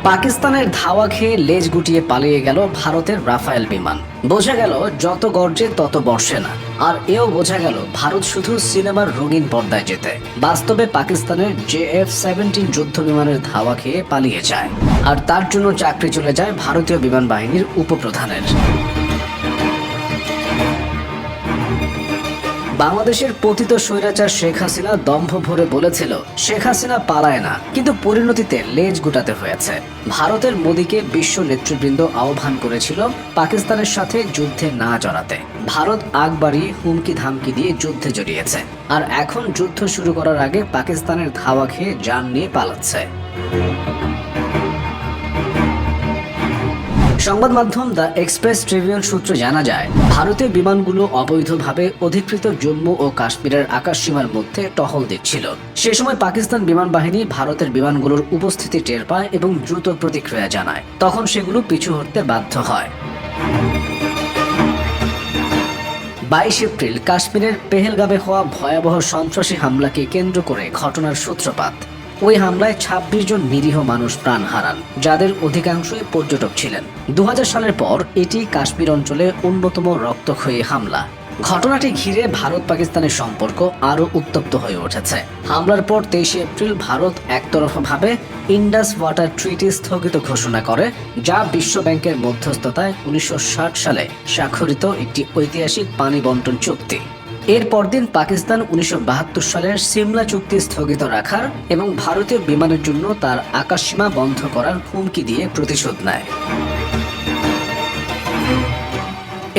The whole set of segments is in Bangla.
পাকিস্তানের ধাওয়া খেয়ে লেজ গুটিয়ে পালিয়ে গেল ভারতের রাফায়েল বিমান। বোঝা গেল যত গর্জে তত বর্ষে না। আর এও বোঝা গেল ভারত শুধু সিনেমার রঙিন পর্দায় যেতে, বাস্তবে পাকিস্তানের JF-17 যুদ্ধ বিমানের ধাওয়া খেয়ে পালিয়ে যায়। আর তার জন্য চাকরি চলে যায় ভারতীয় বিমান বাহিনীর উপপ্রধানের। বাংলাদেশের পতিত স্বৈরাচার শেখ হাসিনা দম্ভ ভরে বলেছিল শেখ হাসিনা পালায় না, কিন্তু পরিণতিতে লেজ গুটাতে হয়েছে। ভারতের মোদীকে বিশ্ব নেতৃবৃন্দ আহ্বান করেছিল পাকিস্তানের সাথে যুদ্ধে না জড়াতে। ভারত আগ বাড়িয়ে হুমকি ধামকি দিয়ে যুদ্ধে জড়িয়েছে, আর এখন যুদ্ধ শুরু করার আগে পাকিস্তানের ধাওয়া খেয়ে জান নিয়ে পালাচ্ছে। সংবাদ মাধ্যম দ্য এক্সপ্রেস ট্রিবিউন সূত্রে জানা যায়, ভারতীয় বিমানগুলো অবৈধভাবে অধিকৃত জম্মু ও কাশ্মীরের আকাশসীমার মধ্যে টহল দিচ্ছিল। সে সময় পাকিস্তান বিমান বাহিনী ভারতের বিমানগুলোর উপস্থিতি টের পায় এবং দ্রুত প্রতিক্রিয়া জানায়। তখন সেগুলো পিছু হটতে বাধ্য হয়। 22 এপ্রিল কাশ্মীরের পেহেলগামে হওয়া ভয়াবহ সন্ত্রাসী হামলাকে কেন্দ্র করে ঘটনার সূত্রপাত। ওই হামলায় 26 জন নিরীহ মানুষ প্রাণ হারান, যাদের অধিকাংশই পর্যটক ছিলেন। 2000 সালের পর এটি কাশ্মীর অঞ্চলে অন্যতম রক্তক্ষয়ী হামলা। ঘটনাটি ঘিরে ভারত পাকিস্তানের সম্পর্ক আরও উত্তপ্ত হয়ে উঠেছে। হামলার পর 23 এপ্রিল ভারত একতরফাভাবে ইন্ডাস ওয়াটার ট্রিটি স্থগিত ঘোষণা করে, যা বিশ্ব ব্যাংকের মধ্যস্থতায় 1960 সালে স্বাক্ষরিত একটি ঐতিহাসিক পানি বন্টন চুক্তি। এর পরদিন পাকিস্তান 1972 সালের সিমলা চুক্তি স্থগিত রাখার এবং ভারতীয় বিমানের জন্য তার আকাশসীমা বন্ধ করার হুমকি দিয়ে প্রতিশোধ নেয়।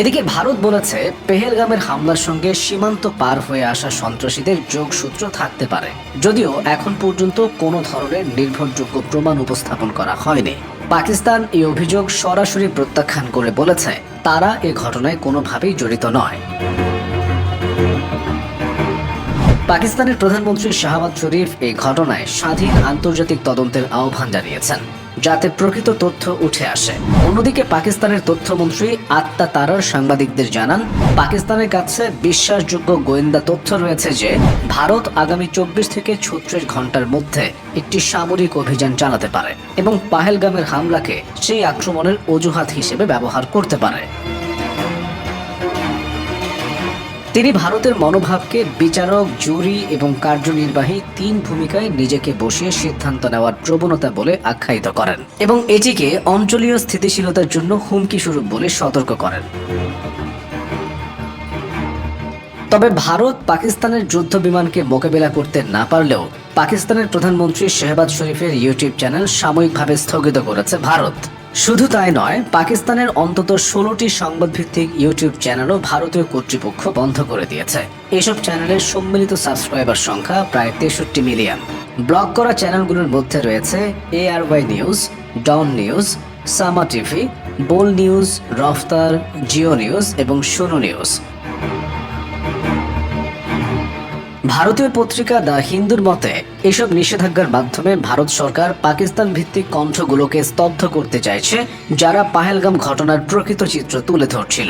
এদিকে ভারত বলেছে পেহেলগামের হামলার সঙ্গে সীমান্ত পার হয়ে আসা সন্ত্রাসীদের যোগসূত্র থাকতে পারে, যদিও এখন পর্যন্ত কোনো ধরনের নির্ভরযোগ্য প্রমাণ উপস্থাপন করা হয়নি। পাকিস্তান এই অভিযোগ সরাসরি প্রত্যাখ্যান করে বলেছে তারা এ ঘটনায় কোনোভাবেই জড়িত নয়। পাকিস্তানের প্রধানমন্ত্রী শাহবাজ শরীফ এই ঘটনায় স্বাধীন আন্তর্জাতিক তদন্তের আহ্বান জানিয়েছেন, যাতে প্রকৃত তথ্য উঠে আসে। অন্যদিকে পাকিস্তানের তথ্যমন্ত্রী আত্মা তারার সাংবাদিকদের জানান, পাকিস্তানের কাছে বিশ্বাসযোগ্য গোয়েন্দা তথ্য রয়েছে যে ভারত আগামী 24 থেকে 36 ঘন্টার মধ্যে একটি সামরিক অভিযান চালাতে পারে এবং পাহেলগামের হামলাকে সেই আক্রমণের অজুহাত হিসেবে ব্যবহার করতে পারে। তিনি ভারতের মনোভাবকে বিচারক, জুরি এবং কার্যনির্বাহী 3 ভূমিকায় নিজেকে বসিয়ে সিদ্ধান্ত নেওয়ার প্রবণতা বলে আখ্যায়িত করেন এবং এটিকে অঞ্চলীয় স্থিতিশীলতার জন্য হুমকি স্বরূপ বলে সতর্ক করেন। তবে ভারত পাকিস্তানের যুদ্ধ বিমানকে মোকাবিলা করতে না পারলেও পাকিস্তানের প্রধানমন্ত্রী শাহবাজ শরীফের ইউটিউব চ্যানেল সাময়িকভাবে স্থগিত করেছে ভারত। শুধু তাই নয়, পাকিস্তানের অন্তত 16টি সংবাদভিত্তিক ইউটিউব চ্যানেলও ভারতীয় কর্তৃপক্ষ বন্ধ করে দিয়েছে। এসব চ্যানেলের সম্মিলিত সাবস্ক্রাইবার সংখ্যা প্রায় 63 মিলিয়ন। ব্লক করা চ্যানেলগুলোর মধ্যে রয়েছে ARY নিউজ, ডন নিউজ, সামা টিভি, বোল নিউজ, রফতার, জিও নিউজ এবং শোনো নিউজ। ভারতীয় পত্রিকা দ্য হিন্দুর মতে, এসব নিষেধাজ্ঞার মাধ্যমে ভারত সরকার পাকিস্তান ভিত্তিক কণ্ঠগুলোকে স্তব্ধ করতে চাইছে, যারা পাহেলগাম ঘটনার প্রকৃত চিত্র তুলে ধরছিল।